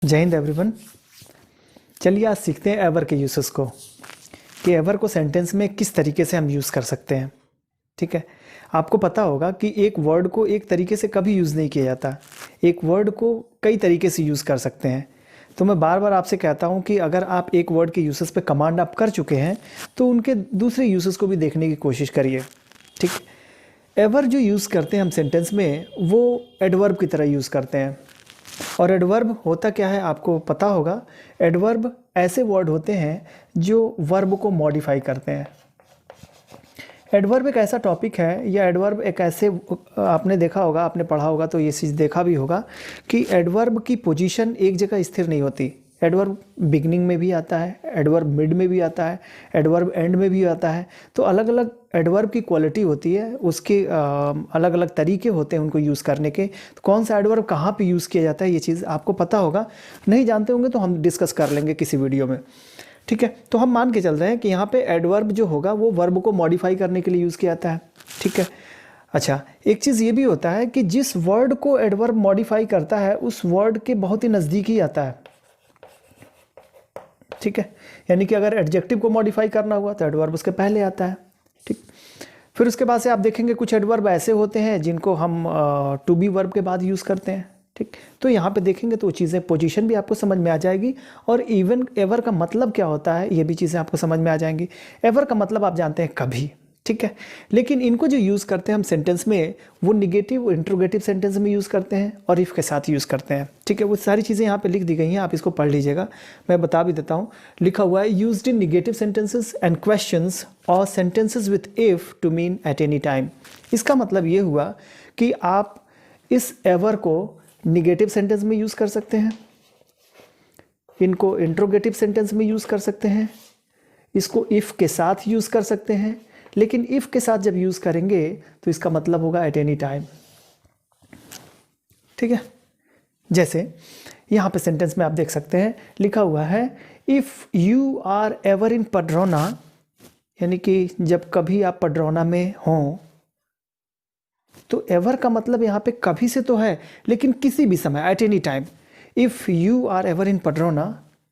जय हिंद एवरीवन। चलिए आज सीखते हैं एवर के यूसेस को, कि एवर को सेंटेंस में किस तरीके से हम यूज़ कर सकते हैं। ठीक है, आपको पता होगा कि एक वर्ड को एक तरीके से कभी यूज़ नहीं किया जाता, एक वर्ड को कई तरीके से यूज़ कर सकते हैं। तो मैं बार बार आपसे कहता हूं कि अगर आप एक वर्ड के यूसेस पे कमांड आप कर चुके हैं तो उनके दूसरे यूसेस को भी देखने की कोशिश करिए। ठीक, एवर जो यूज़ करते हैं हम सेंटेंस में वो एडवर्ब की तरह यूज़ करते हैं। और एडवर्ब होता क्या है आपको पता होगा। एडवर्ब ऐसे वर्ड होते हैं जो वर्ब को मॉडिफाई करते हैं। एडवर्ब एक ऐसा टॉपिक है, या एडवर्ब एक ऐसे, आपने देखा होगा, आपने पढ़ा होगा तो ये चीज़ देखा भी होगा कि एडवर्ब की पोजीशन एक जगह स्थिर नहीं होती। एडवर्ब बिगनिंग में भी आता है, एडवर्ब मिड में भी आता है, एडवर्ब एंड में भी आता है। तो अलग अलग एडवर्ब की क्वालिटी होती है, उसके अलग अलग तरीके होते हैं उनको यूज़ करने के। तो कौन सा एडवर्ब कहाँ पे यूज़ किया जाता है ये चीज़ आपको पता होगा। नहीं जानते होंगे तो हम डिस्कस कर लेंगे किसी वीडियो में। ठीक है, तो हम मान के चल रहे हैं कि यहाँ पे एडवर्ब जो होगा वो वर्ब को मॉडिफाई करने के लिए यूज़ किया जाता है। ठीक है, अच्छा एक चीज़ ये भी होता है कि जिस वर्ड को एडवर्ब मॉडिफाई करता है उस वर्ड के बहुत ही नज़दीक ही आता है। ठीक है, यानी कि अगर एडजेक्टिव को मॉडिफाई करना हुआ तो एडवर्ब उसके पहले आता है। ठीक, फिर उसके बाद से आप देखेंगे कुछ एडवर्ब ऐसे होते हैं जिनको हम टू बी वर्ब के बाद यूज़ करते हैं। ठीक, तो यहाँ पे देखेंगे तो चीज़ें, पोजीशन भी आपको समझ में आ जाएगी, और इवन एवर का मतलब क्या होता है ये भी चीज़ें आपको समझ में आ जाएंगी। एवर का मतलब आप जानते हैं कभी। ठीक है, लेकिन इनको जो यूज़ करते हैं हम सेंटेंस में वो निगेटिव इंट्रोगेटिव सेंटेंस में यूज़ करते हैं और इफ़ के साथ यूज़ करते हैं। ठीक है, वो सारी चीज़ें यहाँ पे लिख दी गई हैं, आप इसको पढ़ लीजिएगा। मैं बता भी देता हूँ, लिखा हुआ है used in negative sentences and questions और sentences with if to mean at any time. इसका मतलब ये हुआ कि आप इस एवर को निगेटिव सेंटेंस में यूज़ कर सकते हैं, इनको इंट्रोगेटिव सेंटेंस में यूज़ कर सकते हैं, इसको इफ़ के साथ यूज़ कर सकते हैं। लेकिन इफ़ के साथ जब यूज़ करेंगे तो इसका मतलब होगा एट एनी टाइम। ठीक है, जैसे यहाँ पे सेंटेंस में आप देख सकते हैं लिखा हुआ है if you are ever in Padrauna, यानी कि जब कभी आप पडरौना में हों। तो एवर का मतलब यहाँ पे कभी से तो है, लेकिन किसी भी समय, at any time. If you are ever in Padrauna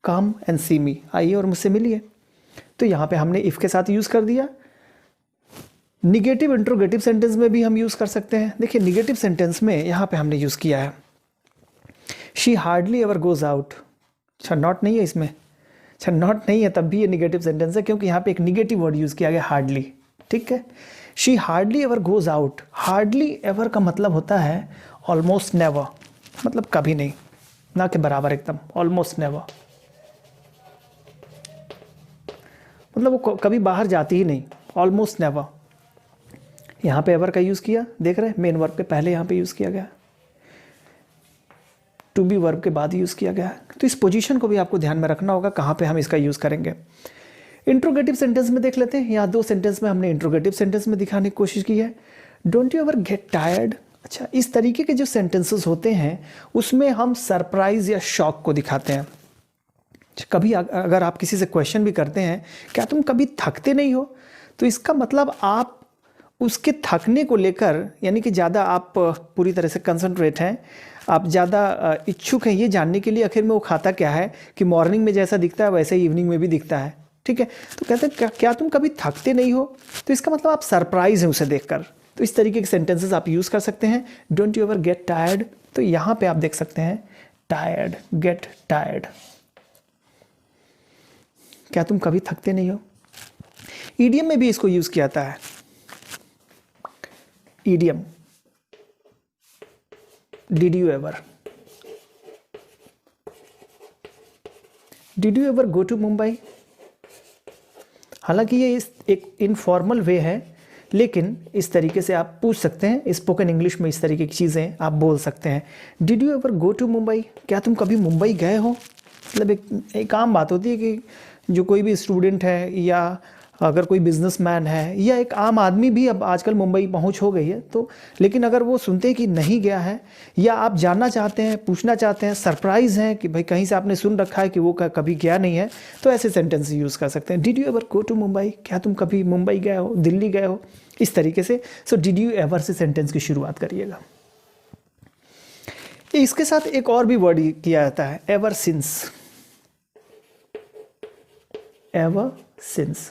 come and see me, आइए और मुझसे मिलिए। तो यहाँ पे हमने इफ़ के साथ यूज़ कर दिया। निगेटिव इंट्रोगेटिव सेंटेंस में भी हम यूज़ कर सकते हैं। देखिए निगेटिव सेंटेंस में यहाँ पे हमने यूज़ किया है she hardly ever goes out. अच्छा नॉट नहीं है इसमें, अच्छा नॉट नहीं है तब भी ये निगेटिव सेंटेंस है, क्योंकि यहाँ पे एक निगेटिव वर्ड यूज़ किया गया हार्डली। ठीक है, she hardly ever goes out. Hardly ever का मतलब होता है ऑलमोस्ट नेवर, मतलब कभी नहीं, ना के बराबर, एकदम ऑलमोस्ट नेवर, मतलब वो कभी बाहर जाती ही नहीं, ऑलमोस्ट नेवर। यहाँ पे एवर का यूज़ किया, देख रहे हैं मेन वर्ब के पहले यहाँ पे यूज़ किया गया, टू बी वर्ब के बाद यूज़ किया गया। तो इस पोजीशन को भी आपको ध्यान में रखना होगा कहाँ पे हम इसका यूज़ करेंगे। इंट्रोगेटिव सेंटेंस में देख लेते हैं, यहाँ दो सेंटेंस में हमने इंट्रोगेटिव सेंटेंस में दिखाने की कोशिश की है। Don't you ever get tired. अच्छा, इस तरीके के जो सेंटेंसेस होते हैं उसमें हम सरप्राइज या शॉक को दिखाते हैं। कभी अगर आप किसी से क्वेश्चन भी करते हैं क्या तुम कभी थकते नहीं हो, तो इसका मतलब आप उसके थकने को लेकर, यानी कि ज़्यादा आप पूरी तरह से कंसंट्रेट हैं, आप ज़्यादा इच्छुक हैं ये जानने के लिए आखिर में वो खाता क्या है, कि मॉर्निंग में जैसा दिखता है वैसे ही इवनिंग में भी दिखता है। ठीक है, तो कहते हैं क्या तुम कभी थकते नहीं हो, तो इसका मतलब आप सरप्राइज हैं उसे देखकर। तो इस तरीके के सेंटेंसेस आप यूज़ कर सकते हैं। Don't you ever get tired, तो यहाँ पे आप देख सकते हैं टायर्ड, गेट टायर्ड, क्या तुम कभी थकते नहीं हो। ईडियम में भी इसको यूज़ किया जाता है। Idiom, did you ever, did you ever go to Mumbai. हालांकि ये एक इनफॉर्मल वे है, लेकिन इस तरीके से आप पूछ सकते हैं, स्पोकन इंग्लिश में इस तरीके की चीज़ें आप बोल सकते हैं। Did you ever go to Mumbai, क्या तुम कभी मुंबई गए हो। मतलब एक आम बात होती है कि जो कोई भी स्टूडेंट है, या अगर कोई बिजनेसमैन है, या एक आम आदमी भी, अब आजकल मुंबई पहुंच हो गई है तो, लेकिन अगर वो सुनते हैं कि नहीं गया है, या आप जानना चाहते हैं, पूछना चाहते हैं, सरप्राइज हैं कि भाई कहीं से आपने सुन रखा है कि वो कभी गया नहीं है, तो ऐसे सेंटेंस यूज़ कर सकते हैं। Did you ever go to Mumbai, क्या तुम कभी मुंबई गए हो, दिल्ली गए हो, इस तरीके से। सो डिड यू एवर से सेंटेंस की शुरुआत करिएगा। इसके साथ एक और भी वर्ड किया जाता है, ever since. Ever since,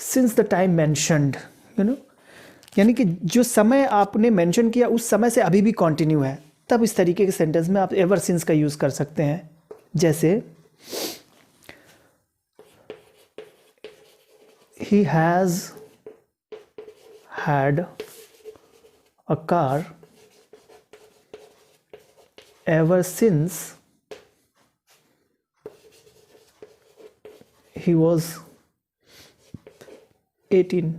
since the time mentioned, you know, यानी कि जो समय आपने मेंशन किया उस समय से अभी भी कंटिन्यू है, तब इस तरीके के सेंटेंस में आप एवर सिंस का यूज कर सकते हैं। जैसे he has had a car ever since he was 18।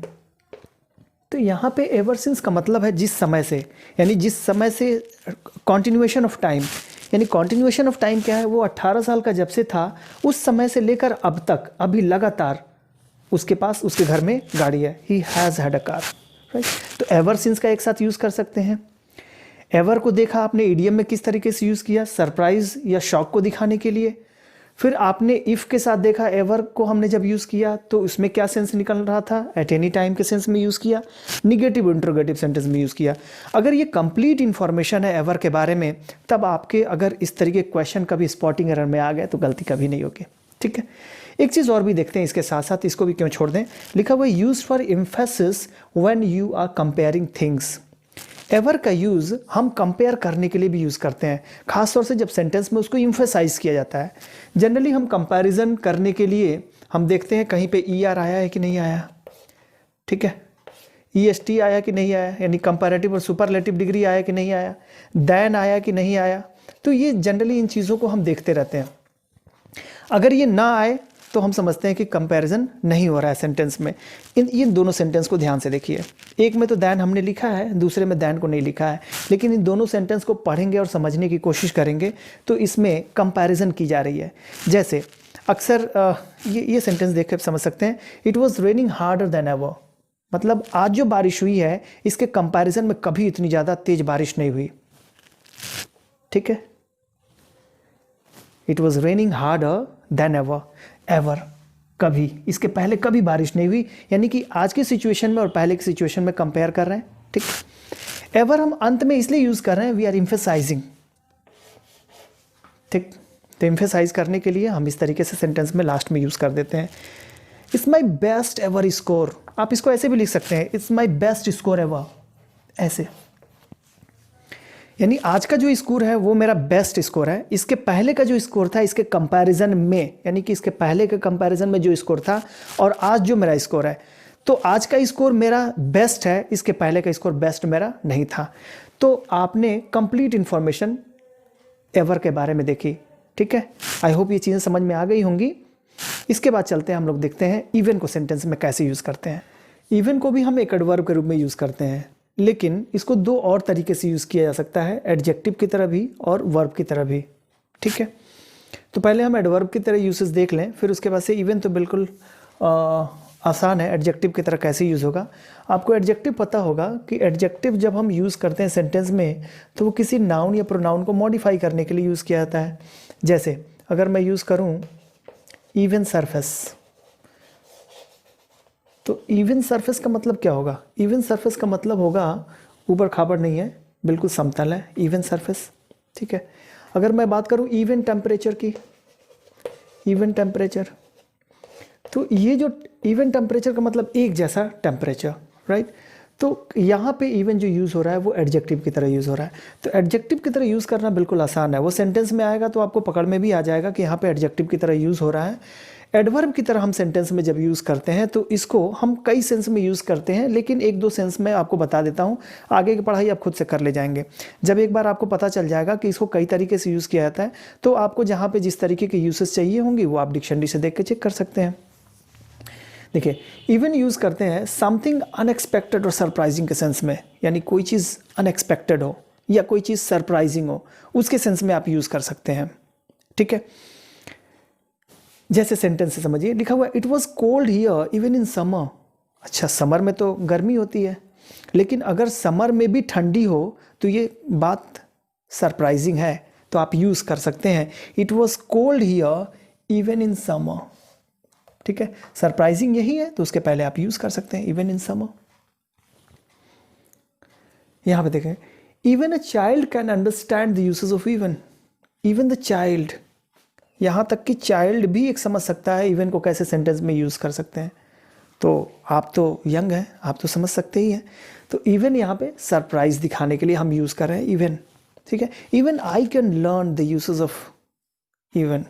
तो यहाँ पे एवर सिंस का मतलब है जिस समय से, यानी जिस समय से कॉन्टिन्यूएशन ऑफ टाइम, यानी कॉन्टिन्यूएशन ऑफ टाइम क्या है, वो 18 साल का जब से था उस समय से लेकर अब तक, अभी लगातार उसके पास, उसके घर में गाड़ी है। He has had a car, right. तो एवर सिंस का एक साथ यूज़ कर सकते हैं। एवर को देखा आपने इडियम में किस तरीके से यूज़ किया, सरप्राइज या शॉक को दिखाने के लिए। फिर आपने इफ़ के साथ देखा, एवर को हमने जब यूज़ किया तो उसमें क्या सेंस निकल रहा था, एट एनी टाइम के सेंस में यूज़ किया, निगेटिव इंट्रोगेटिव सेंटेंस में यूज़ किया। अगर ये कंप्लीट इन्फॉर्मेशन है एवर के बारे में, तब आपके अगर इस तरीके क्वेश्चन कभी स्पॉटिंग एरर में आ गए तो गलती कभी नहीं होगी, ठीक है। एक चीज़ और भी देखते हैं इसके साथ साथ, इसको भी क्यों छोड़ दें। लिखा हुआ use for emphasis when you are comparing things. Ever का यूज़ हम कंपेयर करने के लिए भी यूज़ करते हैं, खासतौर से जब सेंटेंस में उसको इम्फेसाइज किया जाता है। जनरली हम कंपैरिजन करने के लिए हम देखते हैं कहीं पे ई आर आया है कि नहीं आया, ठीक है, ई एस टी आया कि नहीं आया, यानी कंपैरेटिव और सुपरलेटिव डिग्री आया कि नहीं आया, दैन आया कि नहीं आया। तो ये जनरली इन चीज़ों को हम देखते रहते हैं। अगर ये ना आए तो हम समझते हैं कि कंपैरिजन नहीं हो रहा है सेंटेंस में। इन दोनों सेंटेंस को ध्यान से देखिए, एक में तो दैन हमने लिखा है, दूसरे में दैन को नहीं लिखा है, लेकिन इन दोनों सेंटेंस को पढ़ेंगे और समझने की कोशिश करेंगे तो इसमें कंपैरिजन की जा रही है। जैसे अक्सर ये सेंटेंस देख कर समझ सकते हैं, it was raining harder than ever, मतलब आज जो बारिश हुई है इसके कंपैरिजन में कभी इतनी ज़्यादा तेज बारिश नहीं हुई, ठीक है। It was raining harder than ever, ever कभी, इसके पहले कभी बारिश नहीं हुई, यानी कि आज की सिचुएशन में और पहले की सिचुएशन में कंपेयर कर रहे हैं, ठीक। एवर हम अंत में इसलिए यूज कर रहे हैं, वी आर इम्फेसाइजिंग, ठीक। तो इम्फेसाइज करने के लिए हम इस तरीके से सेंटेंस में लास्ट में यूज कर देते हैं। It's my best ever score, आप इसको ऐसे भी लिख सकते हैं, it's my best score ever, ऐसे, यानी आज का जो स्कोर है वो मेरा बेस्ट स्कोर है। इसके पहले का जो स्कोर था इसके कंपैरिजन में, यानी कि इसके पहले के कंपैरिजन में जो स्कोर था और आज जो मेरा स्कोर है, तो आज का स्कोर मेरा बेस्ट है, इसके पहले का स्कोर बेस्ट मेरा नहीं था। तो आपने कंप्लीट इंफॉर्मेशन एवर के बारे में देखी, ठीक है। आई होप ये चीज़ें समझ में आ गई होंगी। इसके बाद चलते हैं, हम लोग देखते हैं इवन को सेंटेंस में कैसे यूज़ करते हैं। इवन को भी हम एक एडवर्ब के रूप में यूज़ करते हैं, लेकिन इसको दो और तरीके से यूज़ किया जा सकता है, एडजेक्टिव की तरह भी और वर्ब की तरह भी, ठीक है। तो पहले हम एडवर्ब की तरह यूसेस देख लें, फिर उसके बाद से इवन तो बिल्कुल आसान है, एडजेक्टिव की तरह कैसे यूज़ होगा। आपको एडजेक्टिव पता होगा कि एडजेक्टिव जब हम यूज़ करते हैं सेंटेंस में तो वो किसी नाउन या प्रोनाउन को मॉडिफाई करने के लिए यूज़ किया जाता है। जैसे अगर मैं यूज़ करूँ इवन सरफेस, तो इवन सरफेस का मतलब क्या होगा, इवन सरफेस का मतलब होगा ऊबड़ खाबड़ नहीं है, बिल्कुल समतल है इवन सरफेस, ठीक है। अगर मैं बात करूँ इवन टेम्परेचर की, इवन टेम्परेचर, तो ये जो इवन टेम्परेचर का मतलब एक जैसा टेम्परेचर, राइट। तो यहाँ पे इवन जो यूज़ हो रहा है वो एडजेक्टिव की तरह यूज़ हो रहा है। तो एडजेक्टिव की तरह यूज़ करना बिल्कुल आसान है, वो सेंटेंस में आएगा तो आपको पकड़ में भी आ जाएगा कि यहाँ पे एडजेक्टिव की तरह यूज़ हो रहा है। एडवर्ब की तरह हम सेंटेंस में जब यूज़ करते हैं तो इसको हम कई सेंस में यूज़ करते हैं, लेकिन एक दो सेंस में आपको बता देता हूँ, आगे की पढ़ाई आप खुद से कर ले जाएंगे। जब एक बार आपको पता चल जाएगा कि इसको कई तरीके से यूज़ किया जाता है, तो आपको जहाँ पे जिस तरीके के यूसेस चाहिए होंगी वो आप डिक्शनरी से देख के चेक कर सकते हैं। देखिए, इवन यूज़ करते हैं समथिंग अनएक्सपेक्टेड और सरप्राइजिंग के सेंस में, यानी कोई चीज़ अनएक्सपेक्टेड हो या कोई चीज़ सरप्राइजिंग हो, उसके सेंस में आप यूज़ कर सकते हैं, ठीक है। जैसे सेंटेंस से समझिए, लिखा हुआ it was cold here even in summer. अच्छा, समर में तो गर्मी होती है, लेकिन अगर समर में भी ठंडी हो तो ये बात सरप्राइजिंग है, तो आप यूज़ कर सकते हैं it was cold here even in summer, ठीक है। सरप्राइजिंग यही है तो उसके पहले आप यूज़ कर सकते हैं इवन इन समर। यहाँ पे देखें, even a child can understand the uses of even, even the child, यहाँ तक कि चाइल्ड भी एक समझ सकता है इवन को कैसे सेंटेंस में यूज़ कर सकते हैं। तो आप तो यंग हैं, आप तो समझ सकते ही हैं। तो इवन यहाँ पे सरप्राइज दिखाने के लिए हम यूज़ कर रहे हैं इवन, ठीक है। Even I can learn the uses of even,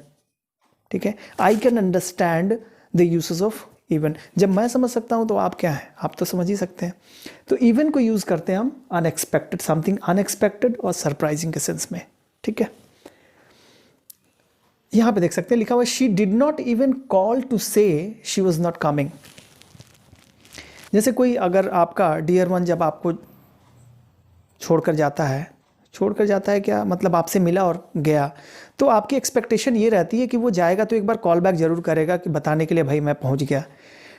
ठीक है। I can understand the uses of even, जब मैं समझ सकता हूँ तो आप क्या है, आप तो समझ ही सकते हैं। तो इवन को यूज़ करते हैं हम अनएक्सपेक्टेड, समथिंग अनएक्सपेक्टेड और सरप्राइजिंग के सेंस में, ठीक है। यहाँ पे देख सकते हैं लिखा हुआ she did not even call to say she was not coming. जैसे कोई अगर आपका डियर वन जब आपको छोड़कर जाता है क्या मतलब आपसे मिला और गया, तो आपकी एक्सपेक्टेशन ये रहती है कि वो जाएगा तो एक बार कॉल बैक ज़रूर करेगा कि बताने के लिए भाई मैं पहुंच गया।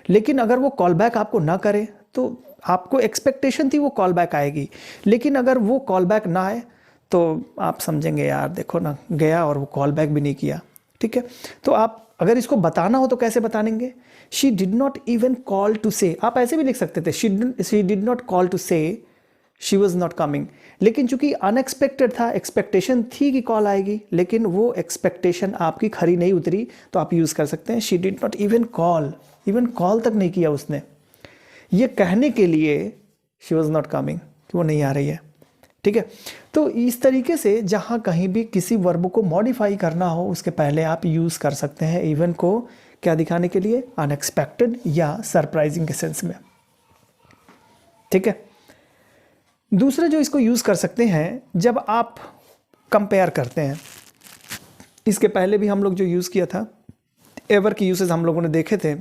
लेकिन अगर वो कॉल बैक आपको ना करे तो आपको एक्सपेक्टेशन थी वो कॉल बैक आएगी, लेकिन अगर वो कॉल बैक ना आए तो आप समझेंगे यार देखो ना गया और वो कॉल बैक भी नहीं किया, ठीक है। तो आप अगर इसको बताना हो तो कैसे बताएंगे, she did not even call to say, आप ऐसे भी लिख सकते थे she did not call to say she was not coming. लेकिन चूंकि अनएक्सपेक्टेड था, एक्सपेक्टेशन थी कि कॉल आएगी, लेकिन वो एक्सपेक्टेशन आपकी खरी नहीं उतरी, तो आप यूज़ कर सकते हैं she did not even call तक नहीं किया उसने, ये कहने के लिए शी वॉज नॉट कमिंग कि वो नहीं आ रही है, ठीक है। तो इस तरीके से जहाँ कहीं भी किसी वर्ब को मॉडिफाई करना हो उसके पहले आप यूज़ कर सकते हैं इवन को, क्या दिखाने के लिए, अनएक्सपेक्टेड या सरप्राइजिंग के सेंस में, ठीक है। दूसरा जो इसको यूज़ कर सकते हैं जब आप कंपेयर करते हैं, इसके पहले भी हम लोग जो यूज़ किया था एवर के यूसेस हम लोगों ने देखे थे,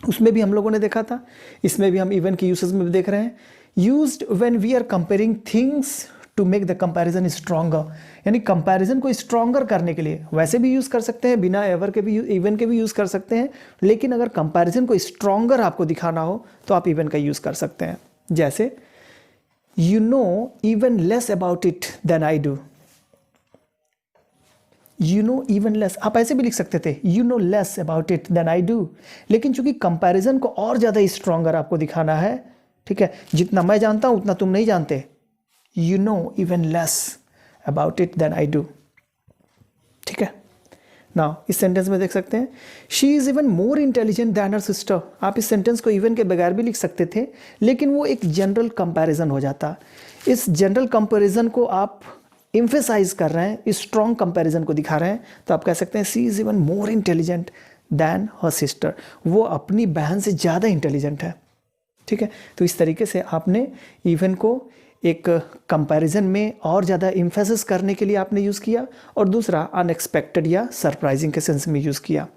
उसमें भी हम लोगों ने देखा था, इसमें भी हम इवन के यूसेस में भी देख रहे हैं। Used when we are comparing things to make the comparison stronger, यानी कंपैरिजन को स्ट्रॉन्गर करने के लिए वैसे भी यूज़ कर सकते हैं, बिना एवर के भी इवन के भी यूज़ कर सकते हैं, लेकिन अगर कंपैरिजन को स्ट्रॉन्गर आपको दिखाना हो तो आप इवन का यूज़ कर सकते हैं। जैसे you know even less about it than I do, you know even less, आप ऐसे भी लिख सकते थे you know less about it than I do, लेकिन चूंकि कंपैरिजन को और ज़्यादा स्ट्रॉन्गर आपको दिखाना है, ठीक है, जितना मैं जानता हूँ उतना तुम नहीं जानते, you know even less about it than I do, ठीक है। नाउ इस सेंटेंस में देख सकते हैं she is even more intelligent than her sister, आप इस सेंटेंस को इवन के बगैर भी लिख सकते थे, लेकिन वो एक जनरल कंपैरिजन हो जाता। इस जनरल कंपैरिजन को आप एम्फेसाइज कर रहे हैं, स्ट्रॉन्ग कंपैरिजन को दिखा रहे हैं, तो आप कह सकते हैं she is even more intelligent than her sister, वो अपनी बहन से ज़्यादा इंटेलिजेंट है, ठीक है। तो इस तरीके से आपने इवन को एक कंपैरिजन में और ज़्यादा एम्फेसिस करने के लिए आपने यूज़ किया, और दूसरा अनएक्सपेक्टेड या सरप्राइजिंग के सेंस में यूज़ किया।